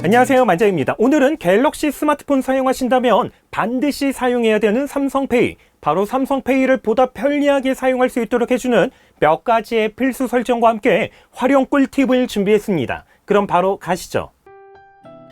안녕하세요, 만장입니다. 오늘은 갤럭시 스마트폰 사용하신다면 반드시 사용해야 되는 삼성페이, 바로 삼성페이를 보다 편리하게 사용할 수 있도록 해주는 몇 가지의 필수 설정과 함께 활용 꿀팁을 준비했습니다. 그럼 바로 가시죠.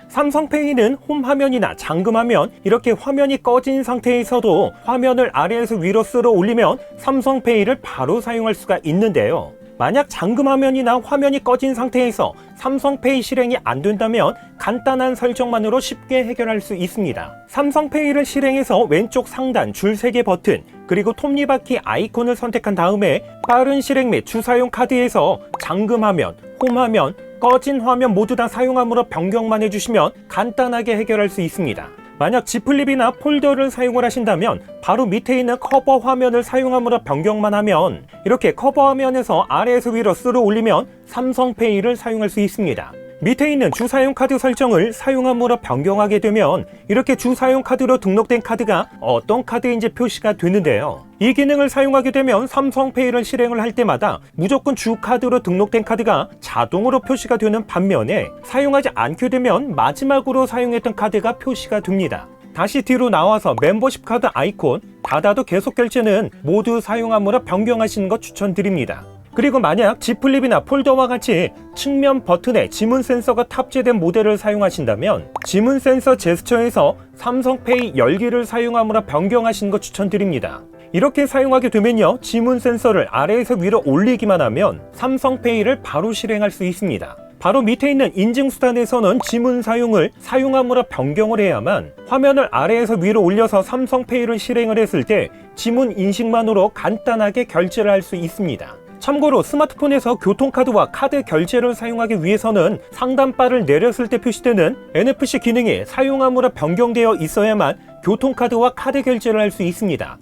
삼성페이는 홈 화면이나 잠금 화면, 이렇게 화면이 꺼진 상태에서도 화면을 아래에서 위로 쓸어 올리면 삼성페이를 바로 사용할 수가 있는데요. 만약 잠금 화면이나 화면이 꺼진 상태에서 삼성페이 실행이 안 된다면 간단한 설정만으로 쉽게 해결할 수 있습니다. 삼성페이를 실행해서 왼쪽 상단 줄 3개 버튼, 그리고 톱니바퀴 아이콘을 선택한 다음에 빠른 실행 및 주사용 카드에서 잠금 화면, 홈 화면, 꺼진 화면 모두 다 사용함으로 변경만 해주시면 간단하게 해결할 수 있습니다. 만약 지플립이나 폴더를 사용을 하신다면 바로 밑에 있는 커버 화면을 사용함으로 변경만 하면 이렇게 커버 화면에서 아래에서 위로 쓸어 올리면 삼성페이를 사용할 수 있습니다. 밑에 있는 주사용 카드 설정을 사용함으로 변경하게 되면 이렇게 주사용 카드로 등록된 카드가 어떤 카드인지 표시가 되는데요. 이 기능을 사용하게 되면 삼성페이를 실행을 할 때마다 무조건 주 카드로 등록된 카드가 자동으로 표시가 되는 반면에 사용하지 않게 되면 마지막으로 사용했던 카드가 표시가 됩니다. 다시 뒤로 나와서 멤버십 카드 아이콘, 닫아도 계속 결제는 모두 사용함으로 변경하시는 것 추천드립니다. 그리고 만약 지플립이나 폴더와 같이 측면 버튼에 지문 센서가 탑재된 모델을 사용하신다면 지문 센서 제스처에서 삼성페이 열기를 사용함으로 변경하시는 것 추천드립니다. 이렇게 사용하게 되면요, 지문 센서를 아래에서 위로 올리기만 하면 삼성페이를 바로 실행할 수 있습니다. 바로 밑에 있는 인증수단에서는 지문 사용을 사용함으로 변경을 해야만 화면을 아래에서 위로 올려서 삼성페이를 실행을 했을 때 지문 인식만으로 간단하게 결제를 할 수 있습니다. 참고로 스마트폰에서 교통카드와 카드 결제를 사용하기 위해서는 상단바를 내렸을 때 표시되는 NFC 기능이 사용함으로 변경되어 있어야만 교통카드와 카드 결제를 할 수 있습니다.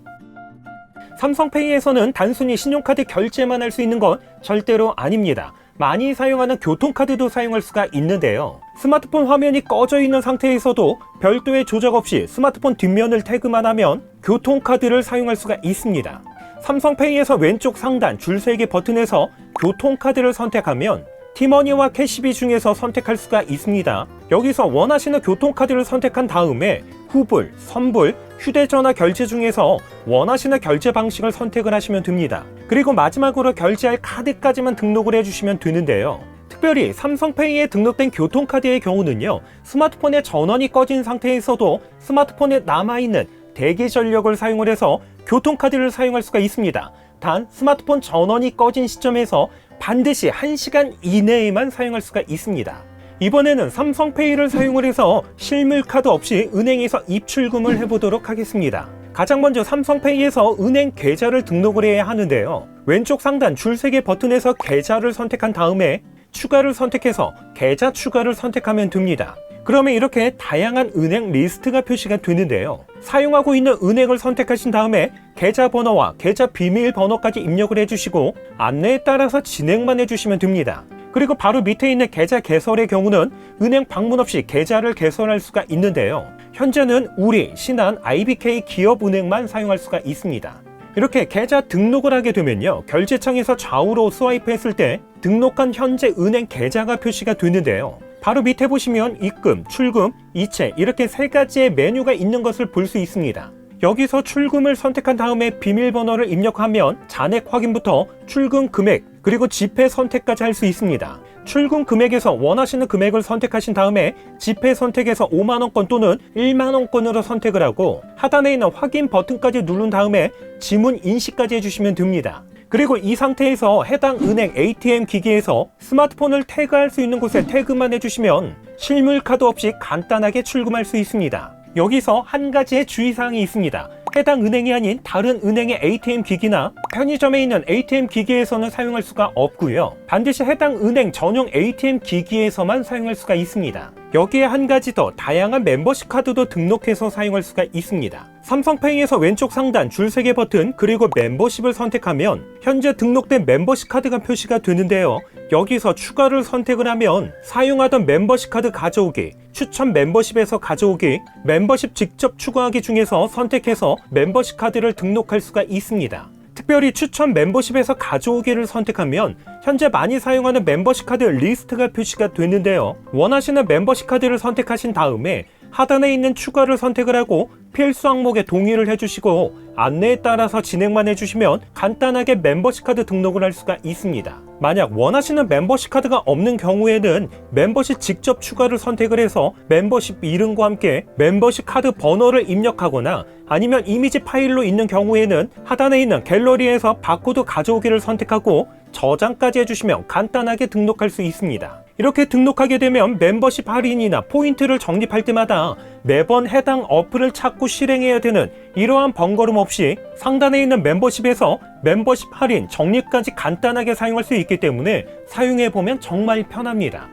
삼성페이에서는 단순히 신용카드 결제만 할 수 있는 건 절대로 아닙니다. 많이 사용하는 교통카드도 사용할 수가 있는데요. 스마트폰 화면이 꺼져 있는 상태에서도 별도의 조작 없이 스마트폰 뒷면을 태그만 하면 교통카드를 사용할 수가 있습니다. 삼성페이에서 왼쪽 상단 줄 3개 버튼에서 교통카드를 선택하면 티머니와 캐시비 중에서 선택할 수가 있습니다. 여기서 원하시는 교통카드를 선택한 다음에 후불, 선불, 휴대전화 결제 중에서 원하시는 결제 방식을 선택을 하시면 됩니다. 그리고 마지막으로 결제할 카드까지만 등록을 해주시면 되는데요. 특별히 삼성페이에 등록된 교통카드의 경우는요, 스마트폰의 전원이 꺼진 상태에서도 스마트폰에 남아있는 대기 전력을 사용을 해서 교통카드를 사용할 수가 있습니다. 단 스마트폰 전원이 꺼진 시점에서 반드시 1시간 이내에만 사용할 수가 있습니다. 이번에는 삼성페이를 사용을 해서 실물카드 없이 은행에서 입출금을 해보도록 하겠습니다. 가장 먼저 삼성페이에서 은행 계좌를 등록을 해야 하는데요. 왼쪽 상단 줄 3개 버튼에서 계좌를 선택한 다음에 추가를 선택해서 계좌 추가를 선택하면 됩니다. 그러면 이렇게 다양한 은행 리스트가 표시가 되는데요. 사용하고 있는 은행을 선택하신 다음에 계좌번호와 계좌 비밀번호까지 입력을 해주시고 안내에 따라서 진행만 해주시면 됩니다. 그리고 바로 밑에 있는 계좌 개설의 경우는 은행 방문 없이 계좌를 개설할 수가 있는데요. 현재는 우리, 신한, IBK 기업은행만 사용할 수가 있습니다. 이렇게 계좌 등록을 하게 되면요, 결제창에서 좌우로 스와이프 했을 때 등록한 현재 은행 계좌가 표시가 되는데요. 바로 밑에 보시면 입금, 출금, 이체 이렇게 3가지의 메뉴가 있는 것을 볼 수 있습니다. 여기서 출금을 선택한 다음에 비밀번호를 입력하면 잔액 확인부터 출금 금액, 그리고 지폐 선택까지 할 수 있습니다. 출금 금액에서 원하시는 금액을 선택하신 다음에 지폐 선택에서 5만원권 또는 1만원권으로 선택을 하고 하단에 있는 확인 버튼까지 누른 다음에 지문 인식까지 해주시면 됩니다. 그리고 이 상태에서 해당 은행 ATM 기기에서 스마트폰을 태그할 수 있는 곳에 태그만 해주시면 실물카드 없이 간단하게 출금할 수 있습니다. 여기서 한 가지의 주의사항이 있습니다. 해당 은행이 아닌 다른 은행의 ATM 기기나 편의점에 있는 ATM 기기에서는 사용할 수가 없고요. 반드시 해당 은행 전용 ATM 기기에서만 사용할 수가 있습니다. 여기에 한 가지 더, 다양한 멤버십 카드도 등록해서 사용할 수가 있습니다. 삼성페이에서 왼쪽 상단 줄 3개 버튼, 그리고 멤버십을 선택하면 현재 등록된 멤버십 카드가 표시가 되는데요. 여기서 추가를 선택을 하면 사용하던 멤버십 카드 가져오기, 추천 멤버십에서 가져오기, 멤버십 직접 추가하기 중에서 선택해서 멤버십 카드를 등록할 수가 있습니다. 특별히 추천 멤버십에서 가져오기를 선택하면 현재 많이 사용하는 멤버십 카드 리스트가 표시가 되는데요. 원하시는 멤버십 카드를 선택하신 다음에 하단에 있는 추가를 선택을 하고 필수 항목에 동의를 해주시고 안내에 따라서 진행만 해주시면 간단하게 멤버십 카드 등록을 할 수가 있습니다. 만약 원하시는 멤버십 카드가 없는 경우에는 멤버십 직접 추가를 선택을 해서 멤버십 이름과 함께 멤버십 카드 번호를 입력하거나 아니면 이미지 파일로 있는 경우에는 하단에 있는 갤러리에서 바코드 가져오기를 선택하고 저장까지 해주시면 간단하게 등록할 수 있습니다. 이렇게 등록하게 되면 멤버십 할인이나 포인트를 적립할 때마다 매번 해당 어플을 찾고 실행해야 되는 이러한 번거로움 없이 상단에 있는 멤버십에서 멤버십 할인, 적립까지 간단하게 사용할 수 있기 때문에 사용해보면 정말 편합니다.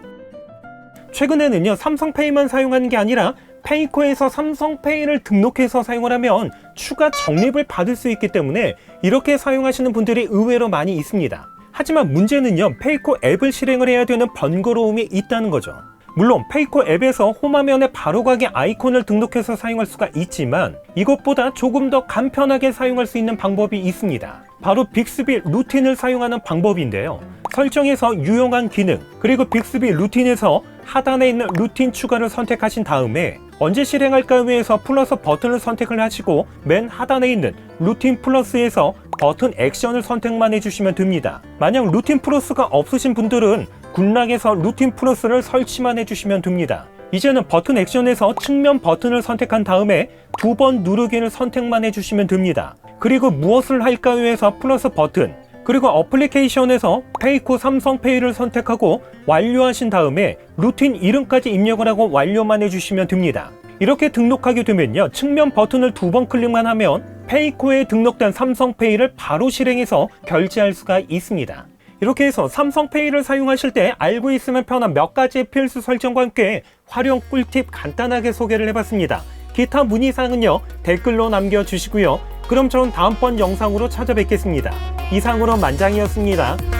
최근에는요, 삼성페이만 사용하는 게 아니라 페이코에서 삼성페이를 등록해서 사용을 하면 추가 적립을 받을 수 있기 때문에 이렇게 사용하시는 분들이 의외로 많이 있습니다. 하지만 문제는요, 페이코 앱을 실행을 해야 되는 번거로움이 있다는 거죠. 물론 페이코 앱에서 홈화면에 바로가기 아이콘을 등록해서 사용할 수가 있지만 이것보다 조금 더 간편하게 사용할 수 있는 방법이 있습니다. 바로 빅스비 루틴을 사용하는 방법인데요. 설정에서 유용한 기능, 그리고 빅스비 루틴에서 하단에 있는 루틴 추가를 선택하신 다음에 언제 실행할까요 에서 플러스 버튼을 선택을 하시고 맨 하단에 있는 루틴 플러스에서 버튼 액션을 선택만 해주시면 됩니다. 만약 루틴 플러스가 없으신 분들은 굿락에서 루틴 플러스를 설치만 해주시면 됩니다. 이제는 버튼 액션에서 측면 버튼을 선택한 다음에 2번 누르기를 선택만 해주시면 됩니다. 그리고 무엇을 할까요 에서 플러스 버튼, 그리고 어플리케이션에서 페이코 삼성페이를 선택하고 완료하신 다음에 루틴 이름까지 입력을 하고 완료만 해주시면 됩니다. 이렇게 등록하게 되면요, 측면 버튼을 2번 클릭만 하면 페이코에 등록된 삼성페이를 바로 실행해서 결제할 수가 있습니다. 이렇게 해서 삼성페이를 사용하실 때 알고 있으면 편한 몇 가지의 필수 설정과 함께 활용 꿀팁 간단하게 소개를 해봤습니다. 기타 문의사항은요, 댓글로 남겨주시고요. 그럼 전 다음번 영상으로 찾아뵙겠습니다. 이상으로 만장이었습니다.